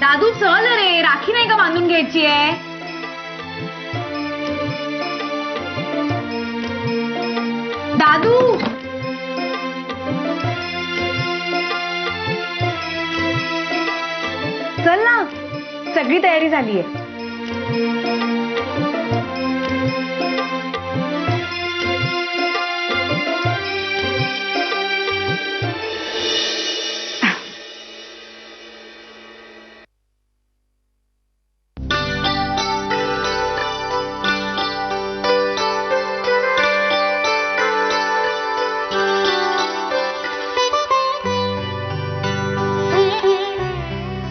दादू चल रे, राखी नाही का बांधून घ्यायची आहे? दादू चल ना, सगळी तयारी झालीये.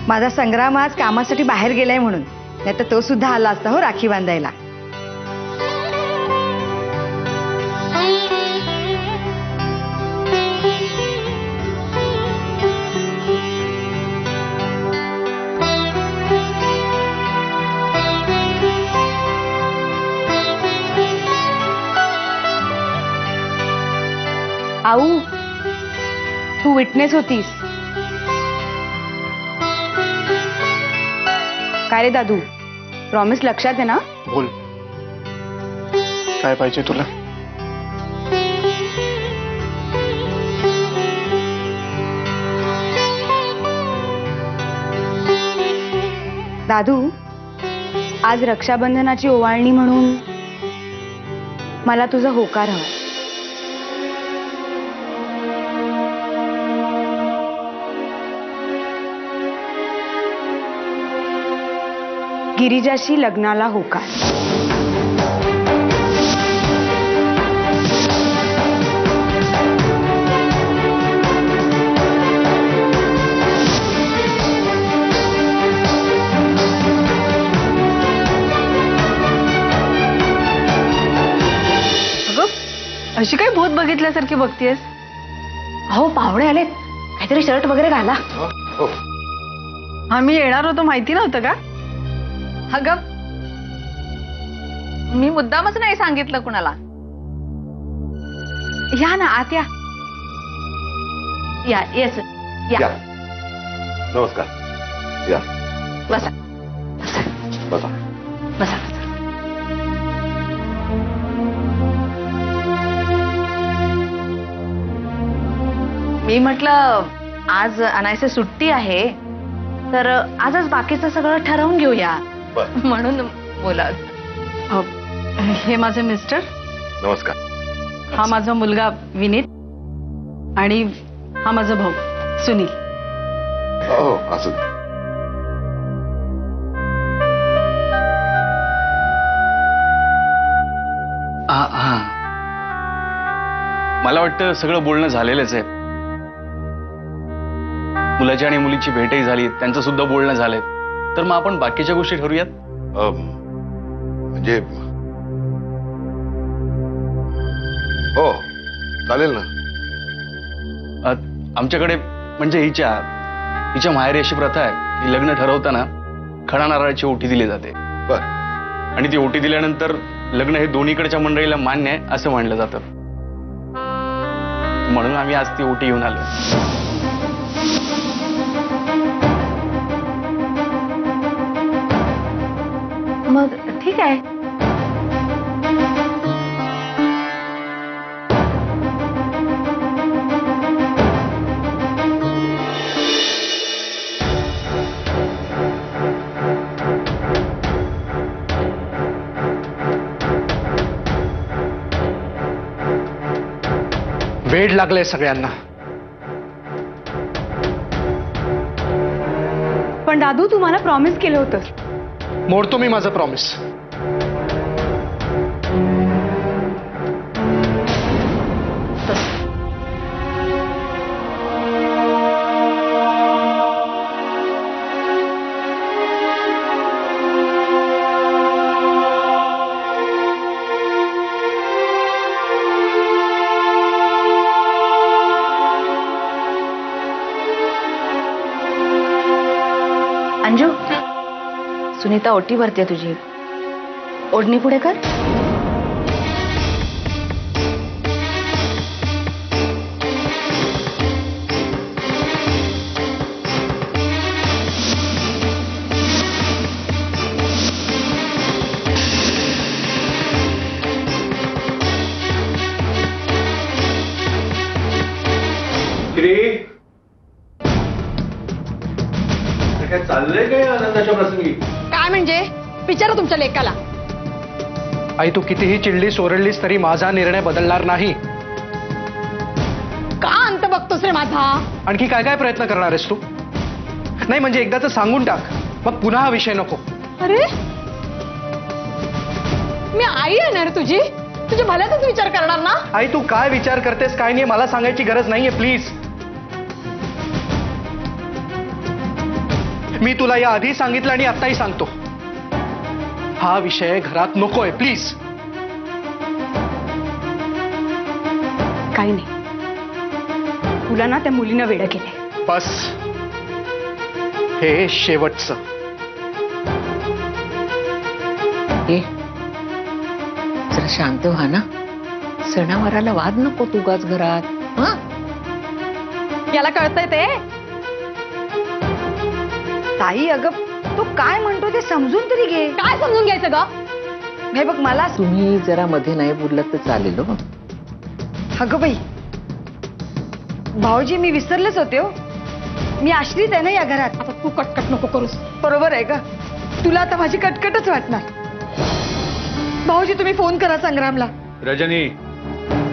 माझा संग्राम आज कामासाठी बाहेर गेलाय म्हणून, नाही तर तो सुद्धा आला असता हो राखी बांधायला. आऊ, तू विटनेस होतीस. काय रे दादू, प्रॉमिस लक्षात आहे ना? बोल, काय पाहिजे तुला? दादू, आज रक्षाबंधनाची ओवाळणी म्हणून मला तुझा होकार हवा. गिरिजाशी लग्नाला होकार. अगं, अशी काय भूत बघितल्यासारखी बघतीयस? अहो, पाहुणे आलेत, काहीतरी शर्ट वगैरे घाला. आम्ही येणार होतो माहिती नव्हतं का? अगं, मी मुद्दामच नाही सांगितलं कुणाला. या ना, आत या. येस या. नमस्कार. या, बसा बसा. बसा. मी म्हटलं आज अनायसे सुट्टी आहे, तर आजच बाकीचं सगळं ठरवून घेऊया म्हणून बोला. हे माझे मिस्टर. नमस्कार. हा माझा मुलगा विनीत आणि हा माझा भाऊ सुनील. हो, असं. हा, मला वाटतं सगळं बोलणं झालेलंच आहे. मुलाची आणि मुलीची भेटही झाली, त्यांचं सुद्धा बोलणं झालंय. तर मग आपण बाकीच्या गोष्टी ठरवूयात. म्हणजे हो, चालेल ना. आमच्याकडे म्हणजे हिच्या माहेरी अशी प्रथा आहे की लग्न ठरवताना खडा नारळाची ओटी दिली जाते. बर. आणि ती ओटी दिल्यानंतर लग्न हे दोन्हीकडच्या मंडळीला मान्य आहे असं मानलं जातं. म्हणून आम्ही आज ती ओटी घेऊन आलो. मग ठीक आहे. वेड लागले सगळ्यांना. पण दादू, तुम्हाला प्रॉमिस केलं होतं. मोडतो मी माझं प्रॉमिस. अंजू, सुनीता ओटी भरते तुझी. ओढणी पुढे कर. काय चाललंय काय आनंदाच्या प्रसंगी? काय म्हणजे विचारा तुमच्या लेकाला. आई तू कितीही चिडलीस ओरडलीस तरी माझा निर्णय बदलणार नाही. का अंत बघतोस रे माझा? आणखी काय काय प्रयत्न करणार आहेस तू? नाही म्हणजे एकदाच सांगून टाक, मग पुन्हा हा विषय नको. अरे मी आई आहे ना रे तुझी, तुझ्या भल्याचाच विचार करणार ना. आई तू काय विचार करतेस काय नाही मला सांगायची गरज नाहीये प्लीज. मी तुला या आधी सांगितलं आणि आत्ताही सांगतो, हा विषय घरात नकोय प्लीज. काही नाही, तुला ना त्या मुलीनं वेडं केलंय. बस, हे शेवटचं. ए जरा शांत व्हा ना. सणावाराला वाद नको तुगाच घरात. हा याला कळतंय ते. ताई अगं तू काय म्हणतो ते समजून तरी घे. काय समजून घ्यायचं ग? हे बघ मला तुम्ही जरा मध्ये नाही बोललात तर चालेल हो. अगं बाई, भाऊजी मी विसरलेच होते हो. मी आश्रित आहे ना या घरात. आता तू कटकट नको करूस. बरोबर आहे का? तुला आता माझी कटकटच वाटणार. भाऊजी तुम्ही फोन करा संग्रामला. रजनी,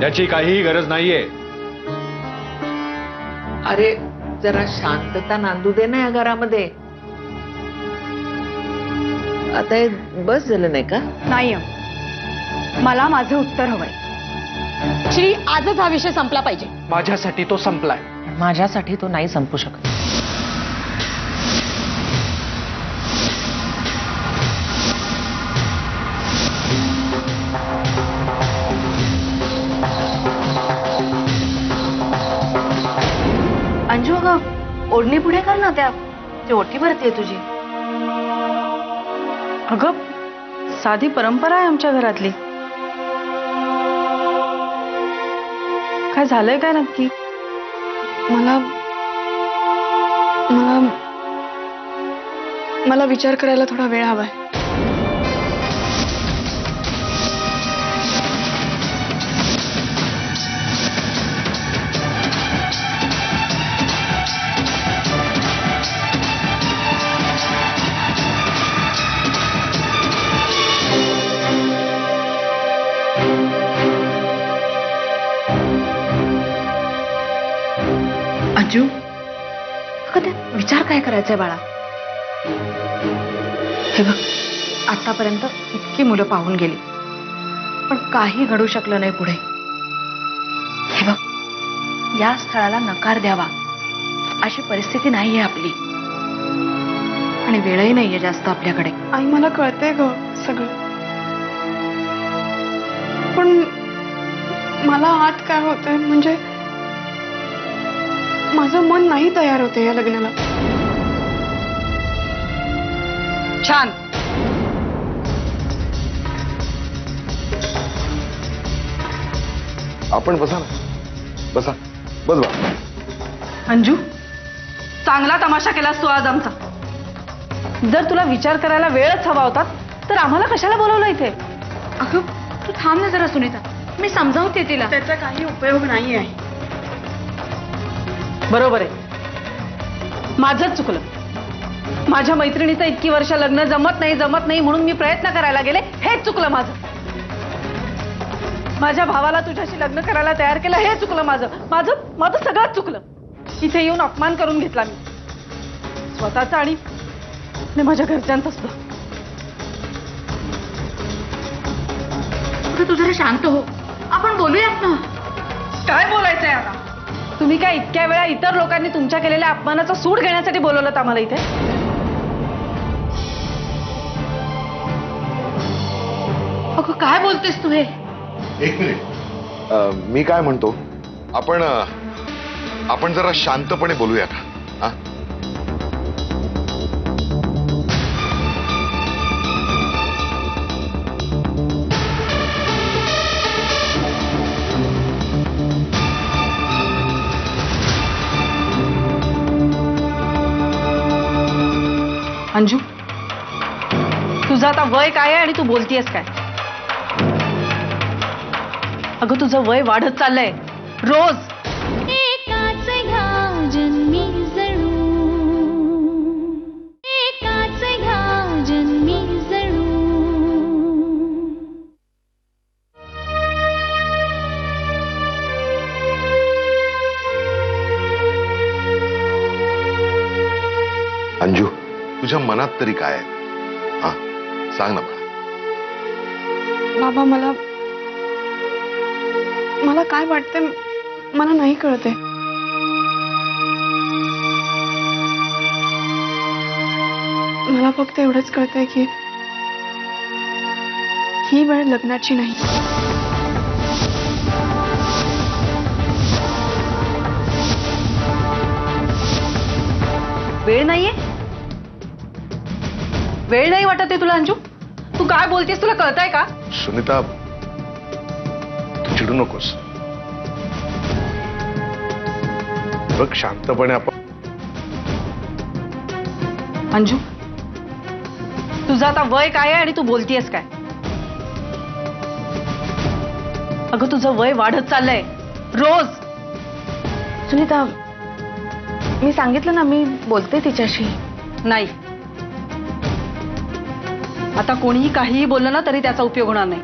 याची काहीही गरज नाहीये. अरे जरा शांतता नांदू दे ना या घरामध्ये. आता हे बस झालं नाही का? नाही मला माझं उत्तर हवंय. श्री आजच हा विषय संपला पाहिजे. माझ्यासाठी तो संपलाय. माझ्यासाठी तो नाही संपू शकत. अंजू अगं ओढणी पुढे कर ना, त्या ओटी भरतीये तुझी. अगं साधी परंपरा आहे आमच्या घरातली. काय झालंय काय नक्की? मला मला मला विचार करायला थोडा वेळ हवाय. अंजू अगं ते विचार काय करायचंय बाळा? हे बघ, आतापर्यंत इतकी मुलं पाहून गेली पण काही घडू शकलं नाही पुढे. हे बघ, या स्थळाला नकार द्यावा अशी परिस्थिती नाहीये आपली आणि वेळही नाहीये जास्त आपल्याकडे. आई मला कळतंय ग सगळं, पण मला आत काय होतंय म्हणजे माझं मन नाही तयार होते या लग्नाला. छान. आपण बसा ना, बसा, बस बा. अंजू चांगला तमाशा केलास तू आज आमचा. जर तुला विचार करायला वेळच हवा होता तर आम्हाला कशाला बोलवलं इथे? अगं तू थांब ना जरा सुनीता, मी समजावते तिला. त्याचा काही उपयोग नाही आहे. बरोबर आहे, माझंच चुकलं. माझ्या मैत्रिणीचं इतकी वर्ष लग्न जमत नाही म्हणून मी प्रयत्न करायला गेले, हेच चुकलं माझं. माझ्या भावाला तुझ्याशी लग्न करायला तयार केलं, हे चुकलं माझं. माझं सगळंच चुकलं. इथे येऊन अपमान करून घेतला मी स्वतःचा आणि माझ्या घरच्यांचा सुद्धा. तू जरा शांत हो, आपण बोलूयात ना. काय बोलायचंय आता? तुम्ही काय इतक्या वेळा इतर लोकांनी तुमच्या केलेल्या अपमानाचा सूड घेण्यासाठी बोलवलं आम्हाला इथे? अगं काय बोलतेस तू हे? एक मिनिट, मी काय म्हणतो, आपण जरा शांतपणे बोलूया का? हा? अंजू तुझं आता वय काय आहे आणि तू बोलतीयस काय? अगं तुझं वय वाढत चाललंय रोज. अंजू, तुझ्या मनात तरी काय आहे? हा, सांग ना मला. बाबा, मला काय वाटतंय मला नाही कळते. मला फक्त एवढंच कळतंय की ही वेळ लग्नाची नाही. वेळ नाहीये? वेळ नाही वाटत आहे तुला अंजू? तू काय बोलतेस तुला कळतंय का? सुनीता, तू चिडू नकोस. बघ, शांतपणे आपण. अंजू, तुझं आता वय काय आहे आणि तू बोलतीयस काय? अगं तुझं वय वाढत चाललंय रोज. सुनीता, मी सांगितलं ना, मी बोलते तिच्याशी. नाही, आता कोणीही काहीही बोललं ना तरी त्याचा उपयोग होणार नाही.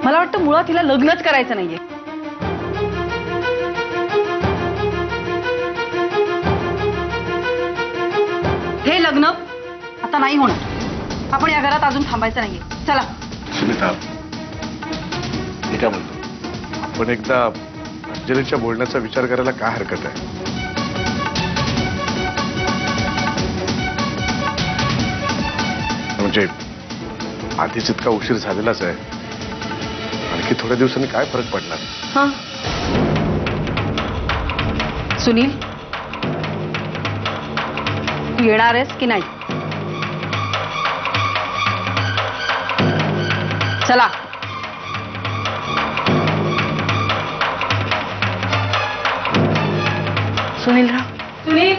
मला वाटतं मुळात तिला लग्नच करायचं नाहीये. हे लग्न आता नाही होणार. आपण या घरात अजून थांबायचं नाहीये. चला. सुनीता, मी काय म्हणतो, आपण एकदा अंजलीच्या बोलण्याचा विचार करायला काय हरकत आहे? म्हणजे आधीच इतका उशीर झालेलाच आहे. आणखी थोड्या दिवसांनी काय फरक पडणार? हा, सुनील, तू येणार आहेस की नाही? चला. सुनीलराव. सुनील.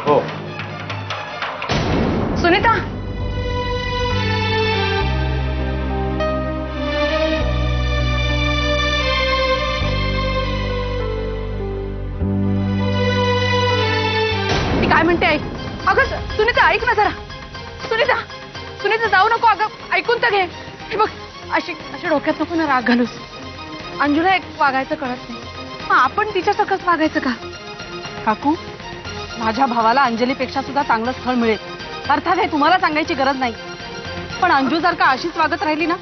हो. सुनीता. मी काय म्हणते ऐक. अगं सुनीता, ऐक ना जरा. सुनीता, सुनीता जाऊ नको. अगं ऐकून तर घे. हे बघ, अशी डोक्यात नको ना राग घालूस. अंजुला एक वागायचं कळत नाही, मग आपण तिच्यासारखंच वागायचं का? काकू, माझ्या भावाला अंजलीपेक्षा सुद्धा चांगलं स्थळ मिळेल. अर्थात हे तुम्हाला सांगायची गरज नाही, पण अंजू जर का अशीच वागत राहिली ना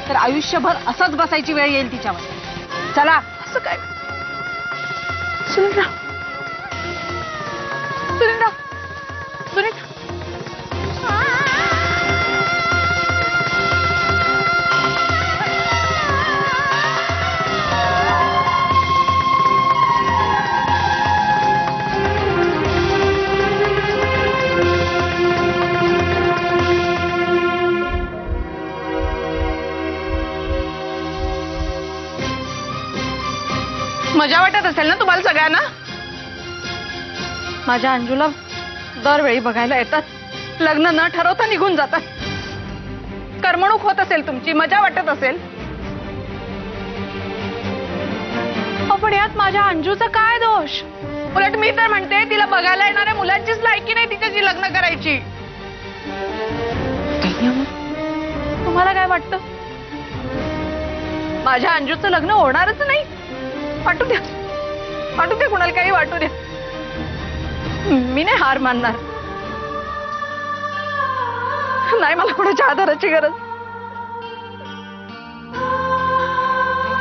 तर आयुष्यभर असंच बसायची वेळ येईल तिच्यावर. चला. असं काय? सुनीता, सुनीता, सुनीता. मजा वाटत असेल ना तुम्हाला सगळ्यांना? माझ्या अंजूला दरवेळी बघायला येतात, लग्न न ठरवता निघून जातात. करमणूक होत असेल तुमची, मजा वाटत असेल. पण यात माझ्या अंजूचा काय दोष? उलट मी तर म्हणते तिला बघायला येणाऱ्या मुलांचीच लायकी नाही तिच्याशी लग्न करायची. तुम्हाला काय वाटतं? माझ्या अंजूचं लग्न होणारच नाही? वाटू द्या, वाटू द्या, कुणाला काही वाटू द्या. मी नाही हार मानणार. नाही मला कोणाच्या आधाराची गरज.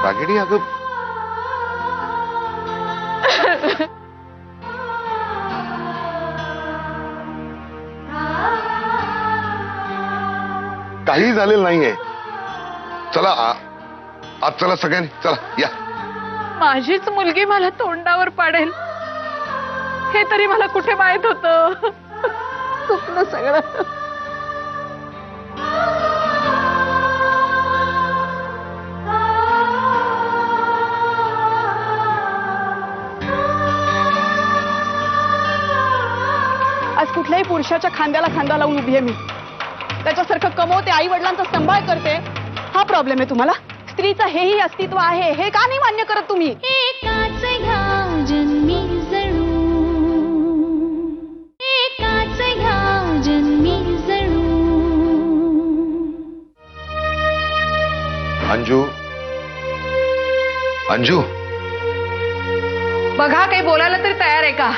रागिणी, अगं काही झालेलं नाहीये. चला आज चला सगळ्यांनी, चला या. माझीच मुलगी मला तोंडावर पाडेल हे तरी मला कुठे माहित होतं. चुकलं सगळं. आज कुठल्याही पुरुषाच्या खांद्याला खांदा लावून उभी आहे मी. त्याच्यासारखं कमवते, आई वडिलांचा सांभाळ करते. हा प्रॉब्लेम आहे तुम्हाला? स्त्रीचं हेही अस्तित्व आहे हे का नाही मान्य करत तुम्ही? एकाच घ्या जन्मी जणू, एकाच घ्या जन्मी जणू. अंजू, अंजू, बघा काही बोलायला तरी तयार आहे का?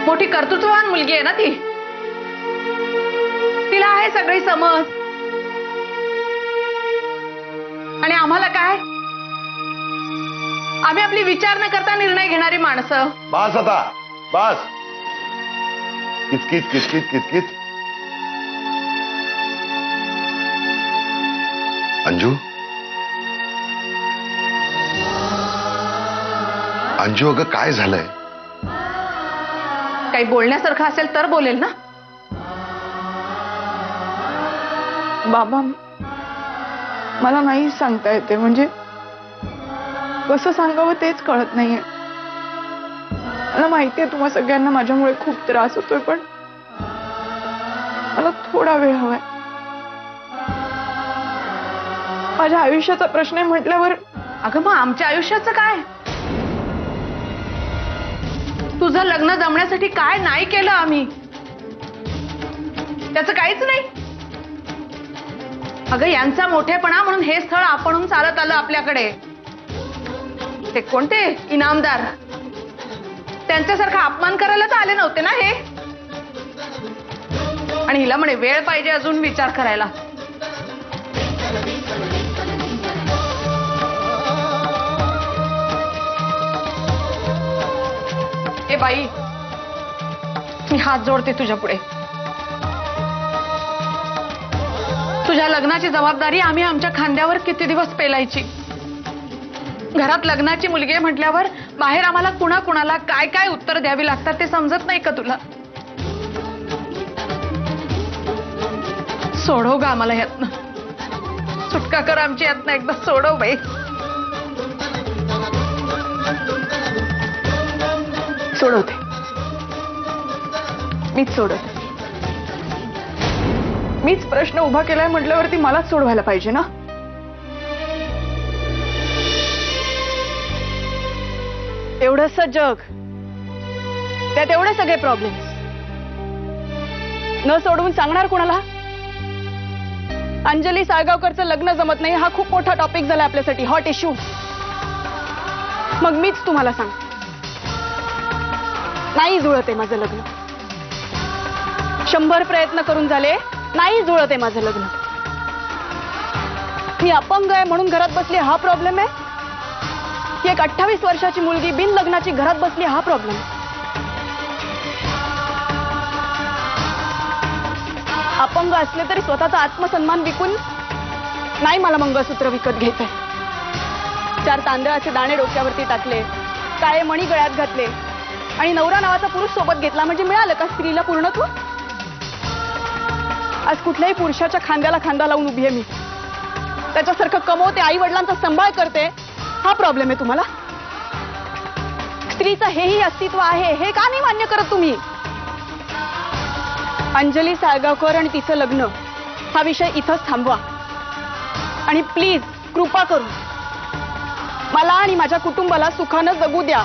मोठी कर्तृत्ववान मुलगी आहे ना ती. तिला आहे सगळी समज. आणि आम्हाला काय? आम्ही आपली विचार न करता निर्णय घेणारी माणसं. बस आता बस. किचकिच किचकिच किचकिच. अंजू अंजू अगं काय झालंय? काही बोलण्यासारखं असेल तर बोलेल ना. बाबा मला नाही सांगता येते, म्हणजे कसं सांगावं तेच कळत नाहीये. मला माहितीये तुम्हा सगळ्यांना माझ्यामुळे खूप त्रास होतोय, पण मला थोडा वेळ हवाय. माझ्या आयुष्याचा प्रश्न आहे म्हटल्यावर. अगं मग आमच्या आयुष्याचं काय? तुझं लग्न जमण्यासाठी काय नाही केलं आम्ही? त्याचं काहीच नाही. अगं यांचा मोठेपणा म्हणून हे स्थळ आपणहून चालत आलं आपल्याकडे. ते कोणते इनामदार, त्यांच्यासारखा अपमान करायला तर आले नव्हते ना हे. आणि हिला म्हणे वेळ पाहिजे अजून विचार करायला. ए बाई, मी हात जोडते तुझ्या पुढे. तुझ्या लग्नाची जबाबदारी आम्ही आमच्या खांद्यावर किती दिवस पेलायची. घरात लग्नाची मुलगी म्हटल्यावर बाहेर आम्हाला कुणाकुणाला काय काय उत्तर द्यावी लागतात ते समजत नाही का तुला? सोडव ग आम्हाला यातनं. सुटका कर आमची यातनं एकदा. सोडव बाई. सोडवते, मीच सोडवते. मीच प्रश्न उभा केलाय म्हटल्यावरती मलाच सोडवायला पाहिजे ना. एवढंसं जग, त्यात एवढे सगळे प्रॉब्लेम्स, न सोडवून सांगणार कोणाला? अंजली साळगावकरचं लग्न जमत नाही हा खूप मोठा टॉपिक झाला आपल्यासाठी, हॉट इश्यू. मग मीच तुम्हाला सांग, नाही जुळते माझं लग्न. 100 प्रयत्न करून झाले, नाही जुळते माझं लग्न. मी अपंग आहे म्हणून घरात बसली हा प्रॉब्लेम आहे, की एक 28 वर्षाची मुलगी बिन लग्नाची घरात बसली हा प्रॉब्लेम? अपंग असले तरी स्वतःचा आत्मसन्मान विकून नाही मला मंगळसूत्र विकत घ्यायचंय. 4 तांदळाचे दाणे डोक्यावरती टाकले, काळे मणी गळ्यात घातले आणि नवरा नावाचा पुरुष सोबत घेतला म्हणजे मिळालं का स्त्रीला पूर्णत्व? आज कुठल्याही पुरुषाच्या खांद्याला खांदा लावून उभी आहे मी. त्याच्यासारखं कमवते, आई वडिलांचा सांभाळ करते, हा प्रॉब्लेम आहे तुम्हाला? स्त्रीचं हेही अस्तित्व आहे हे का नाही मान्य करत तुम्ही? अंजली साळगावकर आणि तिचं लग्न हा विषय इथंच थांबवा. आणि प्लीज कृपा करून मला आणि माझ्या कुटुंबाला सुखानं जगू द्या.